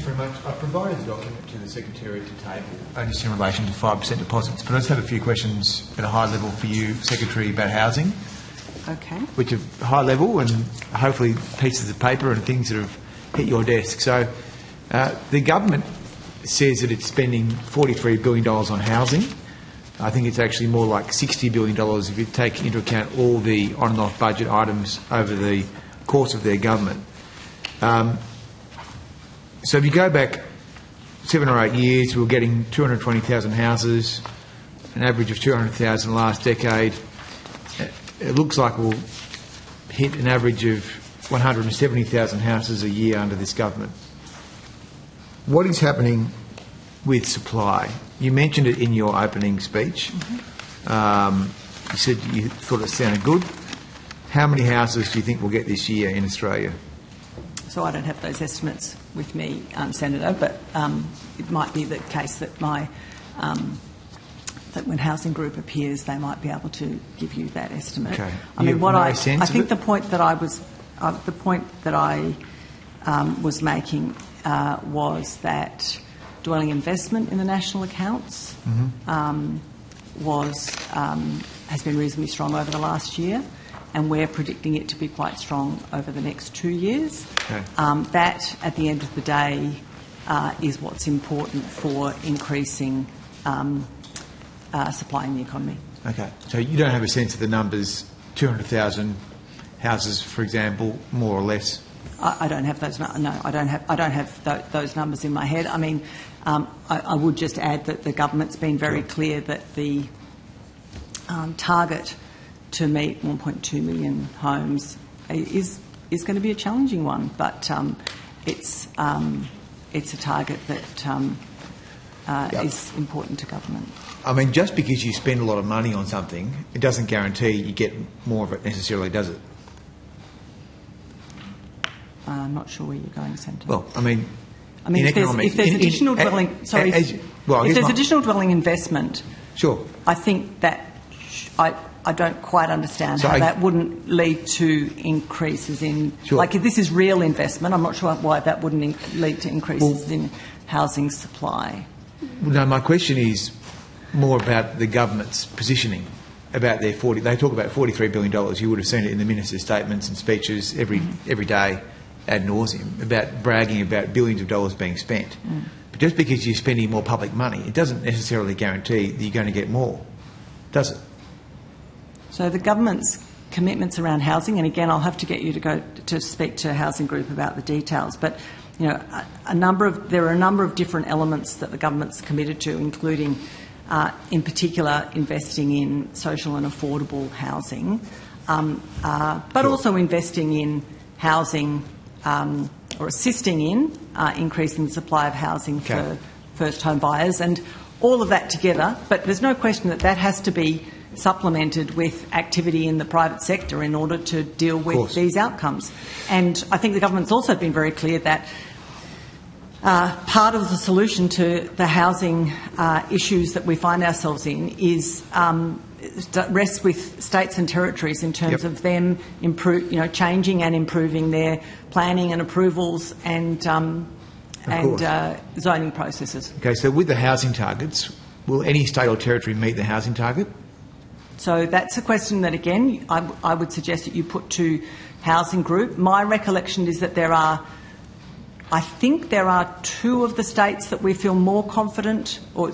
very much. I provided a document to the Secretary to table, just in relation to 5% deposits, but I just have a few questions at a high level for you, Secretary, about housing. Okay. Which are high level and hopefully pieces of paper and things that have hit your desk. So the government says that it's spending $43 billion on housing. I think it's actually more like $60 billion if you take into account all the on and off budget items over the course of their government. So if you go back 7 or 8 years, we were getting 220,000 houses, an average of 200,000 last decade. It looks like we'll hit an average of 170,000 houses a year under this government. What is happening with supply? You mentioned it in your opening speech. You said you thought it sounded good. How many houses do you think we'll get this year in Australia? So I don't have those estimates with me, Senator, but it might be the case that that when Housing Group appears, they might be able to give you that estimate. Okay. I mean, I think it? the point that I was making was that dwelling investment in the national accounts has been reasonably strong over the last year, and we're predicting it to be quite strong over the next 2 years. Okay. That, at the end of the day, is what's important for increasing supply in the economy. Okay. So you don't have a sense of the numbers, 200,000 houses, for example, more or less? I don't have those. No, I don't have those numbers in my head. I mean, I would just add that the government's been very clear that the target to meet 1.2 million homes is going to be a challenging one, but it's a target that is important to government. I mean, just because you spend a lot of money on something, it doesn't guarantee you get more of it necessarily, does it? I'm not sure where you're going, Senator. Well, I mean if there's additional dwelling, additional dwelling investment, sure. I think that I don't quite understand how that wouldn't lead to increases in. Sure. Like, if this is real investment, I'm not sure why that wouldn't lead to increases in housing supply. No, my question is more about the government's positioning about their They talk about $43 billion. You would have seen it in the minister's statements and speeches every day ad nauseum about bragging about billions of dollars being spent. But just because you're spending more public money, it doesn't necessarily guarantee that you're going to get more, does it? So the government's commitments around housing, and again, I'll have to get you to go to speak to Housing Group about the details, but there are a number of different elements that the government's committed to, including, in particular, investing in social and affordable housing, but also investing in housing or assisting in increasing the supply of housing for first home buyers, and all of that together. But there's no question that has to be supplemented with activity in the private sector in order to deal with these outcomes. And I think the government's also been very clear that part of the solution to the housing issues that we find ourselves in is rests with states and territories in terms of them changing and improving their planning and approvals and zoning processes. Okay, so with the housing targets, will any state or territory meet the housing target? So that's a question that, again, I would suggest that you put to Housing Group. My recollection is that I think there are 2 of the states that we feel more confident, or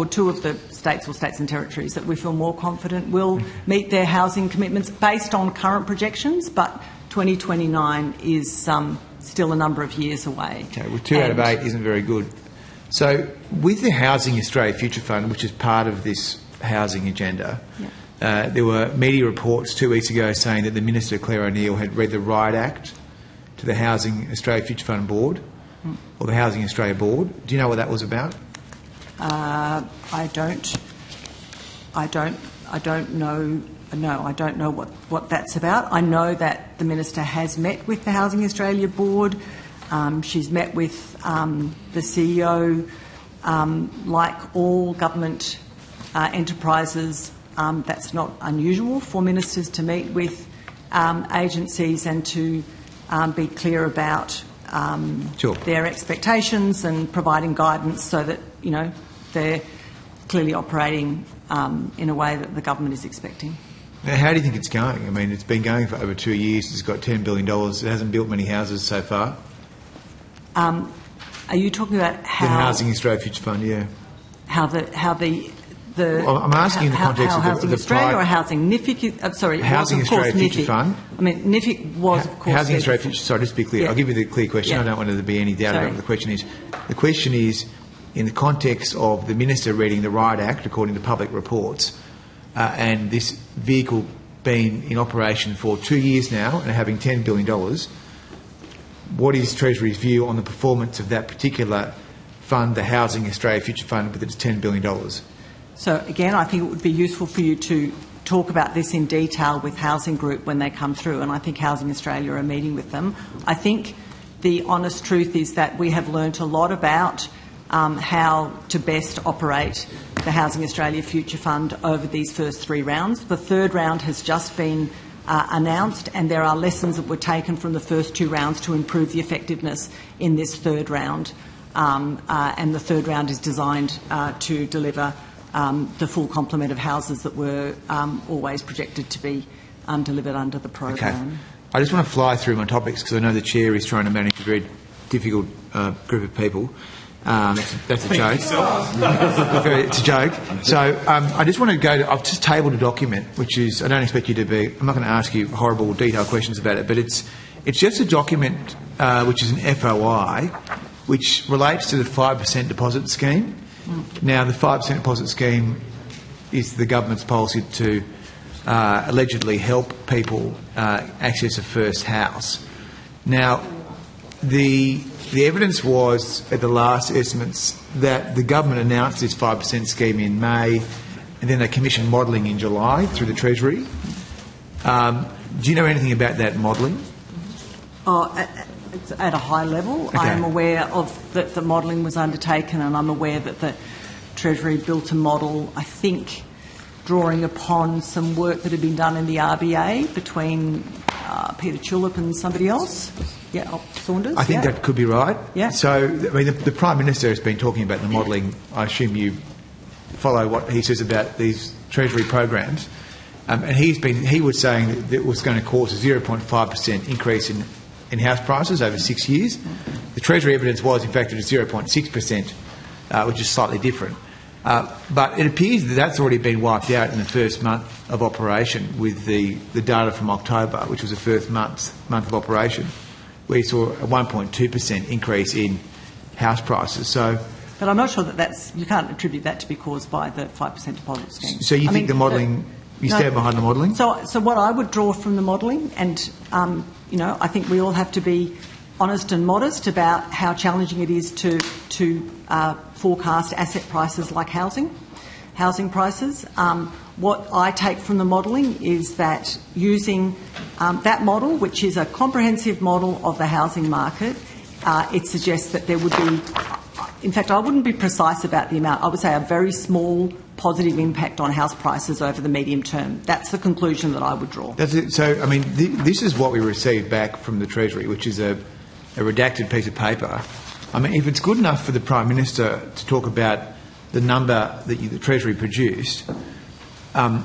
2 of the states or states and territories that we feel more confident will meet their housing commitments based on current projections, but 2029 is still a number of years away. Okay, well, 2 out of 8 isn't very good. So with the Housing Australia Future Fund, which is part of this housing agenda, there were media reports 2 weeks ago saying that the Minister, Claire O'Neill, had read the Riot Act to the Housing Australia Future Fund Board, or the Housing Australia Board. Do you know what that was about? I don't know. No, I don't know what that's about. I know that the Minister has met with the Housing Australia Board. She's met with the CEO. Like all government enterprises, that's not unusual for ministers to meet with agencies and to be clear about their expectations and providing guidance so that, they're clearly operating in a way that the government is expecting. Now, how do you think it's going? I mean, it's been going for over 2 years. It's got $10 billion. It hasn't built many houses so far. Are you talking about how... The Housing Australia Future Fund, yeah. Well, I'm asking in the context of Housing Australia or Housing NIFIC? Housing Australia Future Fund. I mean, NIFIC was, of course... Housing Australia Future... Sorry, just to be clear. Yeah. I'll give you the clear question. Yeah. I don't want there to be any doubt about what the question is. The question is, in the context of the Minister reading the Riot Act, according to public reports, and this vehicle being in operation for 2 years now and having $10 billion, what is Treasury's view on the performance of that particular fund, the Housing Australia Future Fund, with its $10 billion? So, again, I think it would be useful for you to talk about this in detail with Housing Group when they come through, and I think Housing Australia are meeting with them. I think the honest truth is that we have learnt a lot about how to best operate the Housing Australia Future Fund over these first 3 rounds. The third round has just been announced, and there are lessons that were taken from the first 2 rounds to improve the effectiveness in this third round. And the third round is designed to deliver the full complement of houses that were always projected to be delivered under the program. Okay. I just want to fly through my topics because I know the Chair is trying to manage a very difficult group of people. That's a joke. It's a joke. So I just want to go to... I've just tabled a document, which is... I don't expect you to be... I'm not going to ask you horrible detailed questions about it, but it's just a document which is an FOI, which relates to the 5% deposit scheme. Now, the 5% deposit scheme is the government's policy to allegedly help people access a first house. Now, the evidence was, at the last estimates, that the government announced this 5% scheme in May, and then they commissioned modelling in July through the Treasury. Do you know anything about that modelling? It's at a high level. Okay. I am aware of that the modelling was undertaken, and I'm aware that the Treasury built a model, I think, drawing upon some work that had been done in the RBA between Peter Tulip and somebody else. Yeah, Saunders. I think that could be right. Yeah. So, I mean, the Prime Minister has been talking about the modelling. I assume you follow what he says about these Treasury programs. And he was saying that it was going to cause a 0.5% increase in house prices over 6 years. The Treasury evidence was, in fact, it was 0.6%, which is slightly different. But it appears that that's already been wiped out in the first month of operation with the data from October, which was the first month of operation, where you saw a 1.2% increase in house prices. So, but I'm not sure that you can't attribute that to be caused by the 5% deposit scheme. So you think the modelling... You stand behind the modelling? So what I would draw from the modelling, and I think we all have to be honest and modest about how challenging it is to forecast asset prices like housing prices. What I take from the modelling is that using that model, which is a comprehensive model of the housing market, it suggests that there would be... In fact, I wouldn't be precise about the amount. I would say a very small positive impact on house prices over the medium term. That's the conclusion that I would draw. That's it. So, I mean, this is what we received back from the Treasury, which is a redacted piece of paper. I mean, if it's good enough for the Prime Minister to talk about the number that the Treasury produced and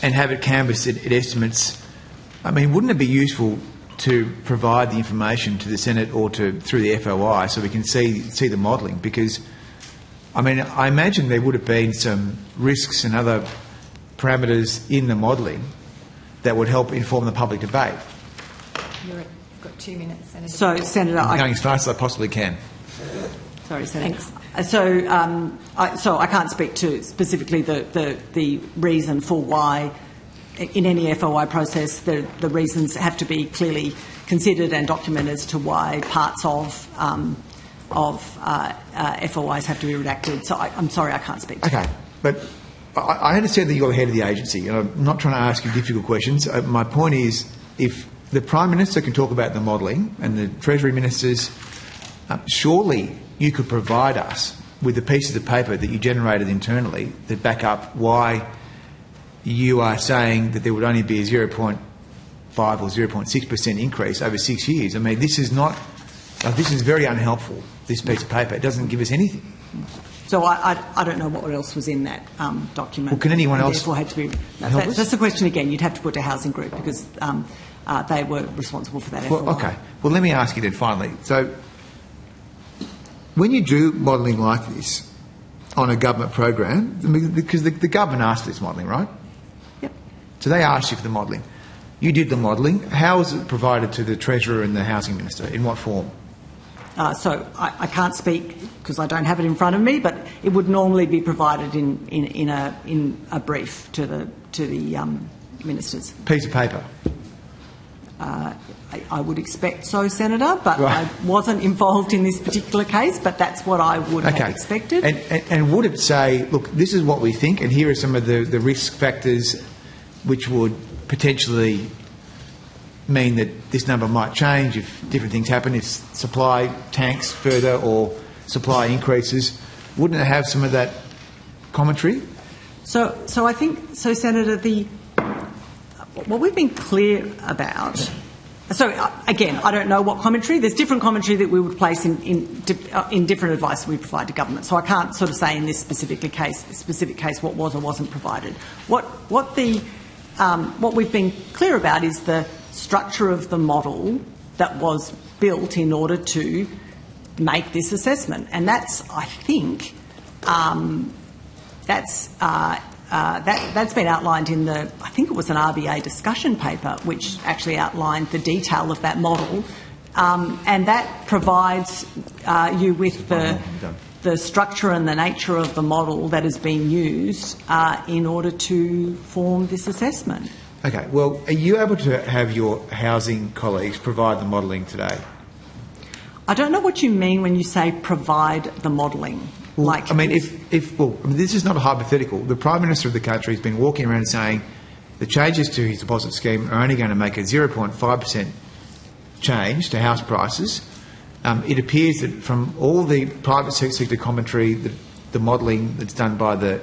have it canvassed at estimates, I mean, wouldn't it be useful to provide the information to the Senate or through the FOI so we can see the modelling? Because, I mean, I imagine there would have been some risks and other parameters in the modelling that would help inform the public debate. You've got 2 minutes, Senator. So, Senator, I'm going as fast as I possibly can. Sorry, Senator. Thanks. So I can't speak to specifically the reason for why in any FOI process the reasons have to be clearly considered and documented as to why parts of FOIs have to be redacted. So I'm sorry, I can't speak to that. Okay, but I understand that you're the head of the agency, and I'm not trying to ask you difficult questions. My point is, if the Prime Minister can talk about the modelling and the Treasury Ministers, surely you could provide us with the pieces of paper that you generated internally that back up why you are saying that there would only be a 0.5 or 0.6% increase over 6 years. I mean, this is not This is very unhelpful, this piece of paper. It doesn't give us anything. So I don't know what else was in that document. Well, can anyone else therefore had to be, help us? That's the question again. You'd have to put to housing group because they were responsible for that. Well, okay. Well, let me ask you then finally. So when you do modelling like this on a government program, because the government asked for this modelling, right? Yep. So they asked you for the modelling. You did the modelling. How was it provided to the Treasurer and the Housing Minister? In what form? So I can't speak because I don't have it in front of me, but it would normally be provided in a brief to the ministers. Piece of paper. I would expect so, Senator, but Right. I wasn't involved in this particular case, but that's what I would have expected. And would it say, look, this is what we think, and here are some of the risk factors which would potentially mean that this number might change if different things happen, if supply tanks further or supply increases? Wouldn't it have some of that commentary? So I think, so Senator, what we've been clear about. So again, I don't know what commentary. There's different commentary that we would place in different advice we provide to government. So I can't sort of say in this specific case what was or wasn't provided. What we've been clear about is the structure of the model that was built in order to make this assessment, and that's, I think, that's been outlined in I think it was an RBA discussion paper, which actually outlined the detail of that model, and that provides you with the structure and the nature of the model that is being used in order to form this assessment. Okay, well, are you able to have your housing colleagues provide the modelling today? I don't know what you mean when you say provide the modelling. Well, I mean, this is not a hypothetical. The Prime Minister of the country has been walking around saying the changes to his deposit scheme are only going to make a 0.5% change to house prices. It appears that from all the private sector commentary, the modelling that's done by the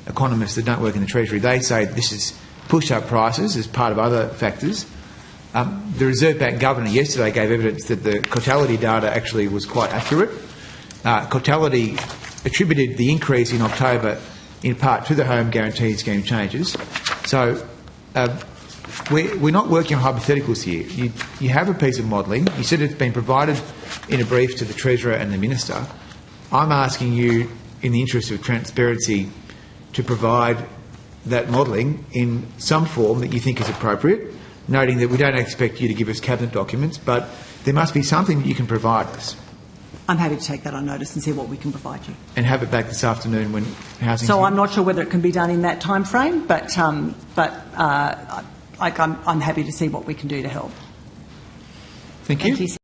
economists that don't work in the Treasury, they say this is pushed up prices as part of other factors. The Reserve Bank Governor yesterday gave evidence that the Cotality data actually was quite accurate. Cotality attributed the increase in October in part to the Home Guarantee Scheme changes. So we're not working on hypotheticals here. You have a piece of modelling. You said it's been provided in a brief to the Treasurer and the Minister. I'm asking you, in the interest of transparency, to provide that modelling in some form that you think is appropriate, noting that we don't expect you to give us cabinet documents, but there must be something that you can provide us. I'm happy to take that on notice and see what we can provide you. And have it back this afternoon when housing... So I'm not sure whether it can be done in that time frame, but I'm happy to see what we can do to help. Thank you. Thank you.